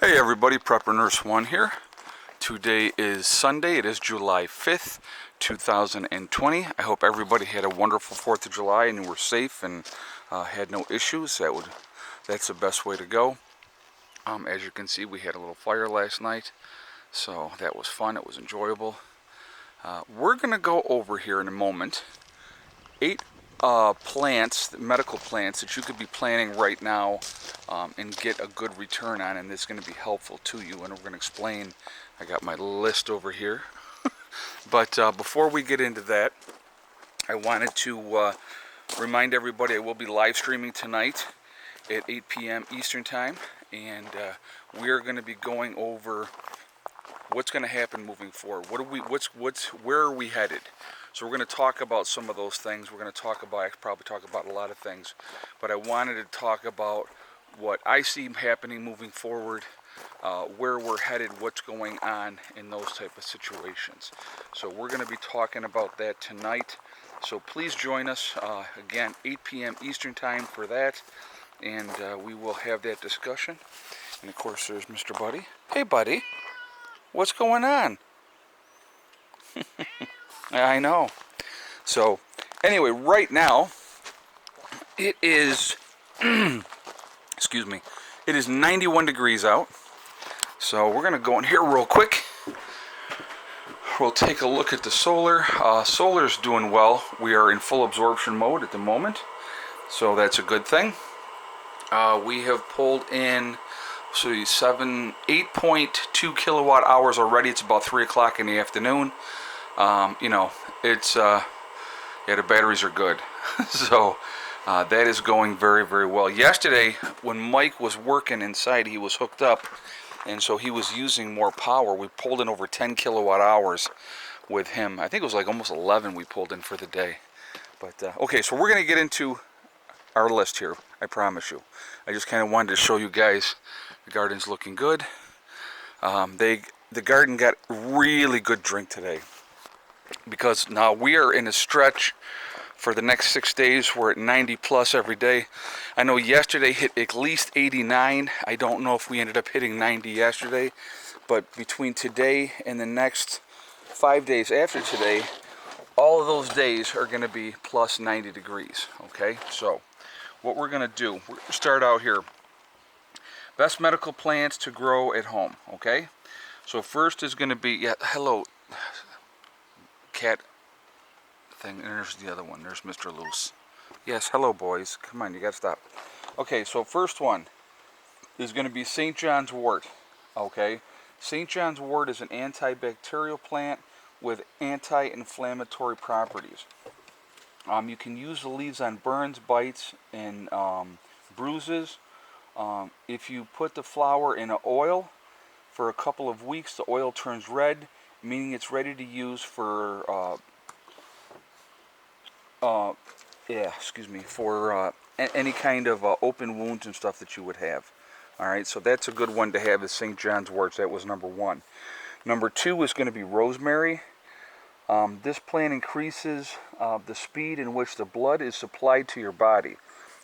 Hey everybody, Prepper Nurse 1 here. Today is Sunday. It is July 5th, 2020. I hope everybody had a wonderful 4th of July and you were safe and had no issues. That's the best way to go. As you can see, we had a little fire last night, so that was fun. It was enjoyable. We're going to go over here in a moment 8 plants, medical plants that you could be planting right now and get a good return on, and it's going to be helpful to you. And we're going to explain. I got my list over here. But before we get into that, I wanted to remind everybody I will be live streaming tonight at 8 p.m. Eastern Time, and we're going to be going over what's going to happen moving forward. Where are we headed? So we're going to talk about some of those things. We're going to talk about, I could probably talk about a lot of things, but I wanted to talk about what I see happening moving forward, where we're headed, what's going on in those type of situations. So we're going to be talking about that tonight. So please join us, again, 8 p.m. Eastern Time for that, and we will have that discussion. And of course there's Mr. Buddy. Hey buddy, what's going on? I know. So anyway, right now it is excuse me, it is 91 degrees out. So we're gonna go in here real quick. We'll take a look at the solar. Solar's doing well. We are in full absorption mode at the moment, so that's a good thing. We have pulled in 8.2 kilowatt hours already. It's about 3 o'clock in the afternoon. You know, it's yeah, the batteries are good. So that is going very, very well. Yesterday when Mike was working inside, he was hooked up, and so he was using more power. We pulled in over 10 kilowatt hours with him. I think it was like almost 11 we pulled in for the day. But okay, so we're going to get into our list here, I promise you. I just kind of wanted to show you guys the garden's looking good. The garden got really good drink today, because now we are in a stretch for the next 6 days. We're at 90 plus every day. I know yesterday hit at least 89. I don't know if we ended up hitting 90 yesterday, but between today and the next 5 days after today, all of those days are going to be plus 90 degrees. Okay, so what we're going to do, we're going to start out here. Best medical plants to grow at home. Okay, so first is going to be, yeah, hello cat thing, and there's the other one. There's Mr. Loose. Yes, hello boys. Come on, you gotta stop. Okay, so first one is going to be St. John's Wort. Okay, St. John's Wort is an antibacterial plant with anti-inflammatory properties. You can use the leaves on burns, bites, and bruises. If you put the flower in an oil for a couple of weeks, the oil turns red, meaning it's ready to use for any kind of open wounds and stuff that you would have. Alright, so that's a good one to have, is St. John's Wort. That was number 1. Number 2 is going to be Rosemary. This plant increases the speed in which the blood is supplied to your body.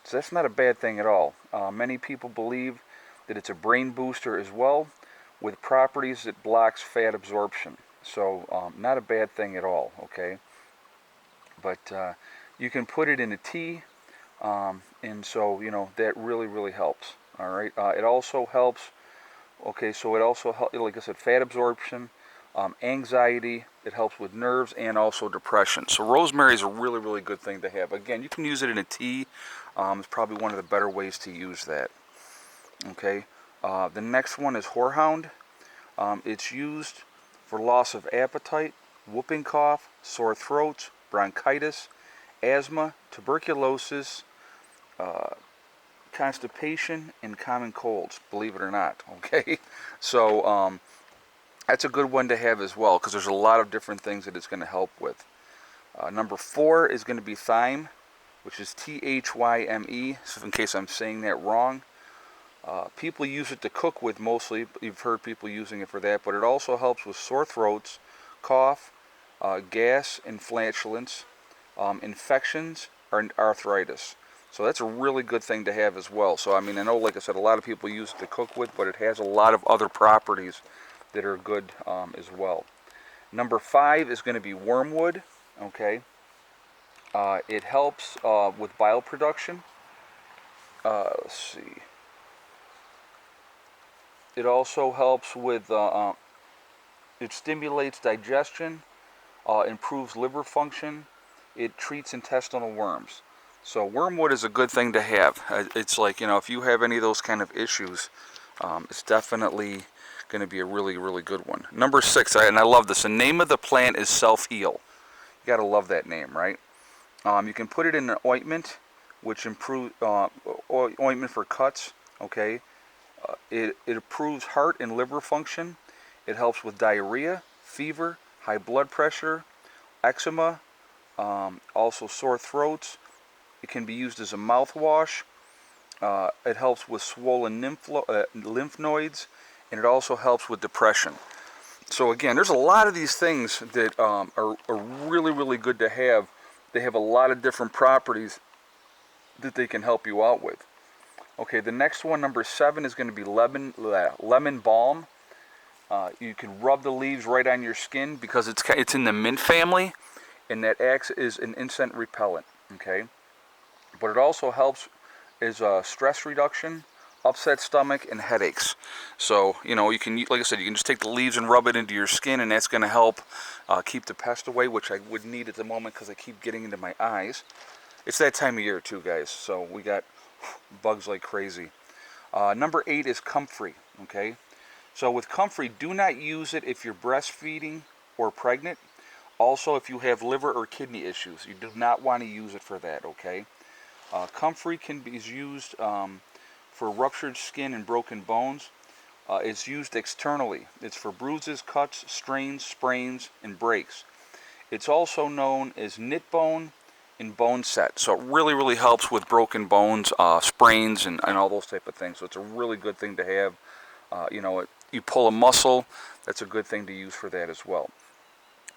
So that's not a bad thing at all. Many people believe that it's a brain booster as well, with properties that blocks fat absorption. So not a bad thing at all, okay? But you can put it in a tea, and so, you know, that really, really helps. All right. It also helps, okay, so it also helps, like I said, fat absorption, anxiety. It helps with nerves and also depression. So rosemary is a really, really good thing to have. Again, you can use it in a tea. It's probably one of the better ways to use that. Okay. The next one is Horehound. It's used for loss of appetite, whooping cough, sore throats, bronchitis, asthma, tuberculosis, constipation, and common colds, believe it or not. Okay, so that's a good one to have as well, because there's a lot of different things that it's going to help with. Number 4 is going to be thyme, which is Thyme, so in case I'm saying that wrong. People use it to cook with mostly. You've heard people using it for that, but it also helps with sore throats, cough, gas and flatulence, infections, or arthritis. So that's a really good thing to have as well. So I mean, I know, like I said, a lot of people use it to cook with, but it has a lot of other properties that are good as well. Number 5 is going to be wormwood. Okay, it helps with bile production. Let's see. It also helps with, it stimulates digestion, improves liver function, it treats intestinal worms. So wormwood is a good thing to have. It's like, if you have any of those kind of issues, it's definitely going to be a really, really good one. Number 6, and I love this, the name of the plant is Self-Heal. You got to love that name, right? You can put it in an ointment, which improves, ointment for cuts, okay? It improves heart and liver function. It helps with diarrhea, fever, high blood pressure, eczema, also sore throats. It can be used as a mouthwash. It helps with swollen lymph nodes, and it also helps with depression. So again, there's a lot of these things that are really, really good to have. They have a lot of different properties that they can help you out with. Okay, the next one, number 7, is going to be lemon balm. You can rub the leaves right on your skin because it's in the mint family, and that acts as an insect repellent. Okay, but it also helps as stress reduction, upset stomach, and headaches. So you can, like I said, you can just take the leaves and rub it into your skin, and that's going to help keep the pest away, which I would need at the moment because I keep getting into my eyes. It's that time of year too, guys. So we got bugs like crazy. Number 8 is Comfrey. Okay, so with Comfrey, do not use it if you're breastfeeding or pregnant. Also, if you have liver or kidney issues, you do not want to use it for that. Okay, Comfrey is used for ruptured skin and broken bones. It's used externally. It's for bruises, cuts, strains, sprains, and breaks. It's also known as knit bone and bone set. So it really, really helps with broken bones, sprains, and all those type of things. So it's a really good thing to have. You pull a muscle, that's a good thing to use for that as well.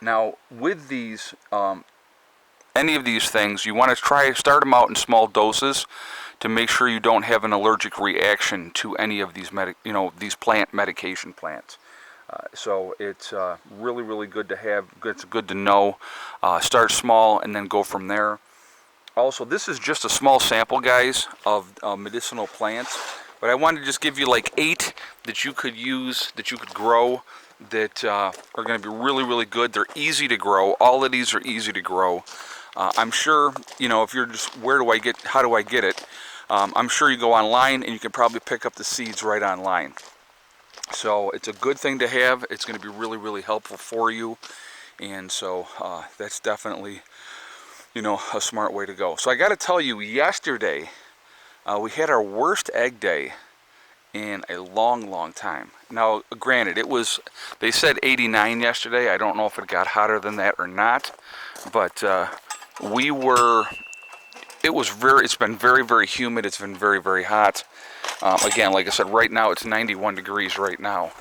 Now, with these, any of these things, you want to start them out in small doses to make sure you don't have an allergic reaction to any of these these medication plants. So it's really, really good to have. It's good to know. Start small and then go from there. Also, this is just a small sample, guys, of medicinal plants. But I wanted to just give you like 8 that you could use, that you could grow, that are going to be really, really good. They're easy to grow. All of these are easy to grow. I'm sure, if you're just, how do I get it? I'm sure you go online and you can probably pick up the seeds right online. So it's a good thing to have. It's going to be really, really helpful for you. And so that's definitely, a smart way to go. So I got to tell you, yesterday we had our worst egg day in a long, long time. Now, granted, they said 89 yesterday. I don't know if it got hotter than that or not. But it's been very, very humid. It's been very, very hot. Again, like I said, right now it's 91 degrees right now.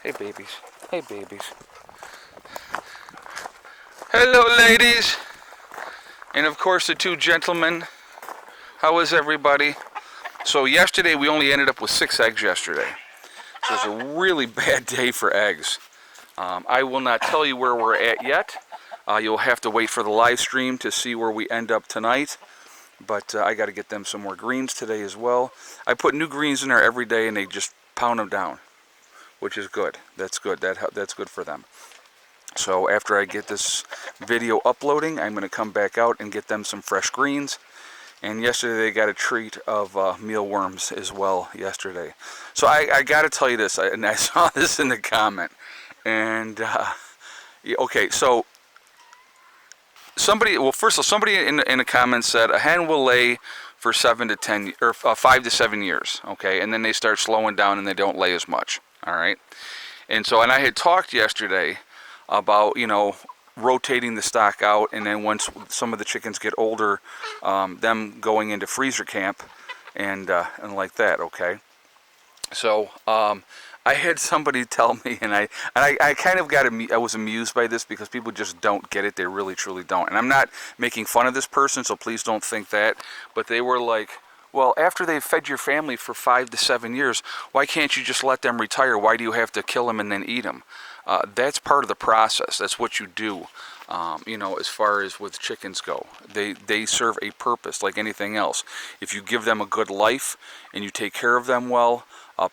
Hey, babies. Hey, babies. Hello, ladies. And, of course, the 2 gentlemen. How is everybody? So, yesterday we only ended up with 6 eggs yesterday. So, it's a really bad day for eggs. I will not tell you where we're at yet. You'll have to wait for the live stream to see where we end up tonight. But I got to get them some more greens today as well. I put new greens in there every day, and they just pound them down, which is good. That's good. That's good for them. So after I get this video uploading, I'm going to come back out and get them some fresh greens. And yesterday they got a treat of mealworms as well yesterday. So I got to tell you this, and I saw this in the comment. And okay, so somebody in the comments said a hen will lay for 7 to 10 or 5 to 7 years, okay, and then they start slowing down and they don't lay as much. All right, and I had talked yesterday about rotating the stock out, and then once some of the chickens get older, them going into freezer camp and like that. Okay, so I had somebody tell me, and I kind of I was amused by this because people just don't get it. They really, truly don't. And I'm not making fun of this person, so please don't think that. But they were like, well, after they've fed your family for 5 to 7 years, why can't you just let them retire? Why do you have to kill them and then eat them? That's part of the process. That's what you do. As far as with chickens go, they serve a purpose like anything else. If you give them a good life and you take care of them well,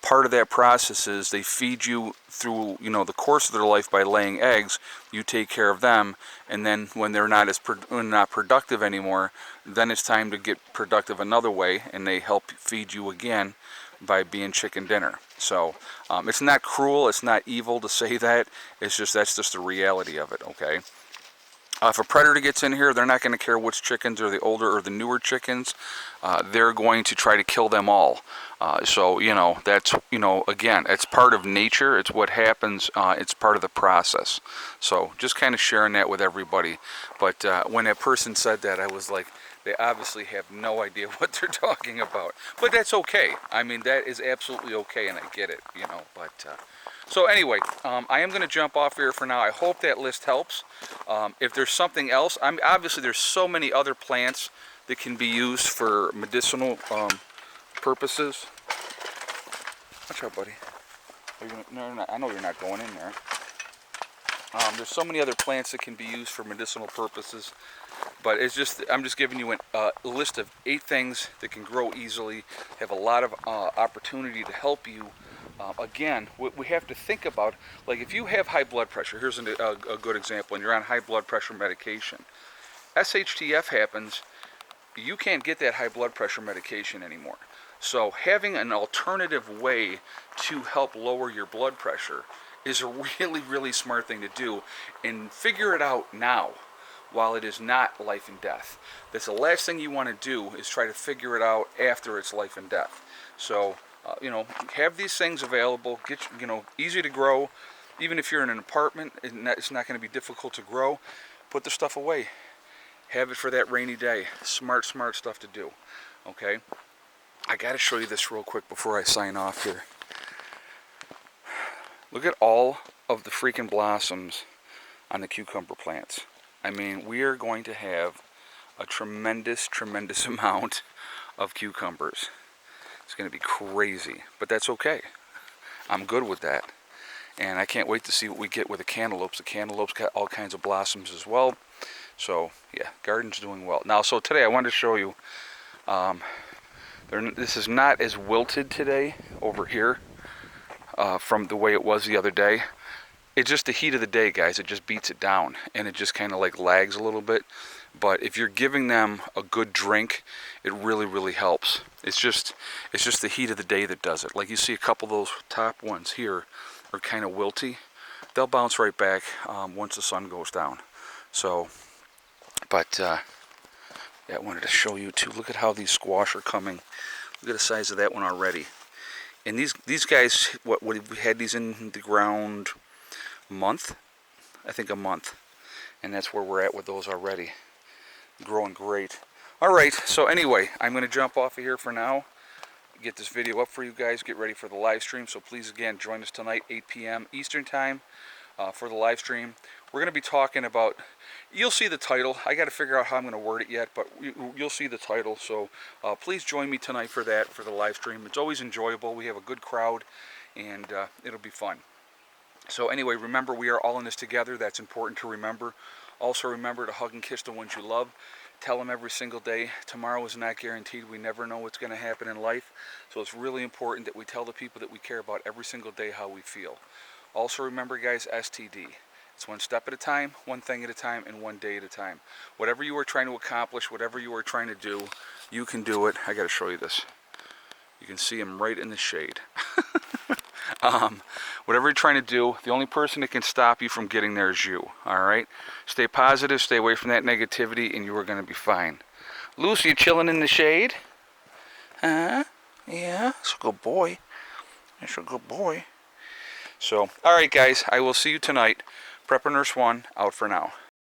part of that process is they feed you through the course of their life by laying eggs. You take care of them, and then when they're not not productive anymore, then it's time to get productive another way, and they help feed you again by being chicken dinner. So it's not cruel, it's not evil to say that. It's just that's just the reality of it. Okay. If a predator gets in here, they're not going to care which chickens are the older or the newer chickens. They're going to try to kill them all. So that's again, it's part of nature. It's what happens. It's part of the process. So just kind of sharing that with everybody. But when that person said that, I was like, they obviously have no idea what they're talking about. But that's okay. I mean, that is absolutely okay, and I get it. But. So anyway, I am going to jump off here for now. I hope that list helps. If there's something else, obviously there's so many other plants that can be used for medicinal purposes. Watch out, buddy. No, I know you're not going in there. There's so many other plants that can be used for medicinal purposes, but I'm just giving you a list of 8 things that can grow easily, have a lot of opportunity to help you. Again, we have to think about, like if you have high blood pressure, here's a good example, and you're on high blood pressure medication. SHTF happens, you can't get that high blood pressure medication anymore. So having an alternative way to help lower your blood pressure is a really, really smart thing to do, and figure it out now while it is not life and death. That's the last thing you want to do, is try to figure it out after it's life and death. So have these things available. Get easy to grow. Even if you're in an apartment, it's not going to be difficult to grow. Put the stuff away. Have it for that rainy day. Smart stuff to do. Okay. I got to show you this real quick before I sign off here. Look at all of the freaking blossoms on the cucumber plants. I mean, we are going to have a tremendous amount of cucumbers. It's going to be crazy, but that's okay. I'm good with that. And I can't wait to see what we get with the cantaloupes. The cantaloupes got all kinds of blossoms as well. So, yeah, garden's doing well. Now, so today I wanted to show you, this is not as wilted today over here from the way it was the other day. It's just the heat of the day, guys. It just beats it down, and it just kind of like lags a little bit. But if you're giving them a good drink, it really helps. It's just the heat of the day that does it. Like you see a couple of those top ones here are kind of wilty. They'll bounce right back once the sun goes down. So, but yeah, I wanted to show you too. Look at how these squash are coming. Look at the size of that one already. And these guys, we had these in the ground a month? I think a month. And that's where we're at with those already. Growing great. Alright, so anyway, I'm going to jump off of here for now. Get this video up for you guys. Get ready for the live stream. So please, again, join us tonight, 8 p.m. Eastern Time for the live stream. We're going to be talking about, you'll see the title. I got to figure out how I'm going to word it yet, but you'll see the title. So please join me tonight for that, for the live stream. It's always enjoyable. We have a good crowd, and it'll be fun. So anyway, remember, we are all in this together. That's important to remember. Also remember to hug and kiss the ones you love. Tell them every single day, tomorrow is not guaranteed. We never know what's going to happen in life. So it's really important that we tell the people that we care about every single day how we feel. Also remember, guys, STD. It's one step at a time, one thing at a time, and one day at a time. Whatever you are trying to accomplish, whatever you are trying to do, you can do it. I got to show you this. You can see him right in the shade. Whatever you're trying to do, the only person that can stop you from getting there is you. Alright? Stay positive, stay away from that negativity, and you are going to be fine. Lucy, you chilling in the shade? Huh? Yeah? That's a good boy. That's a good boy. So, alright guys, I will see you tonight. Prepper Nurse 1, out for now.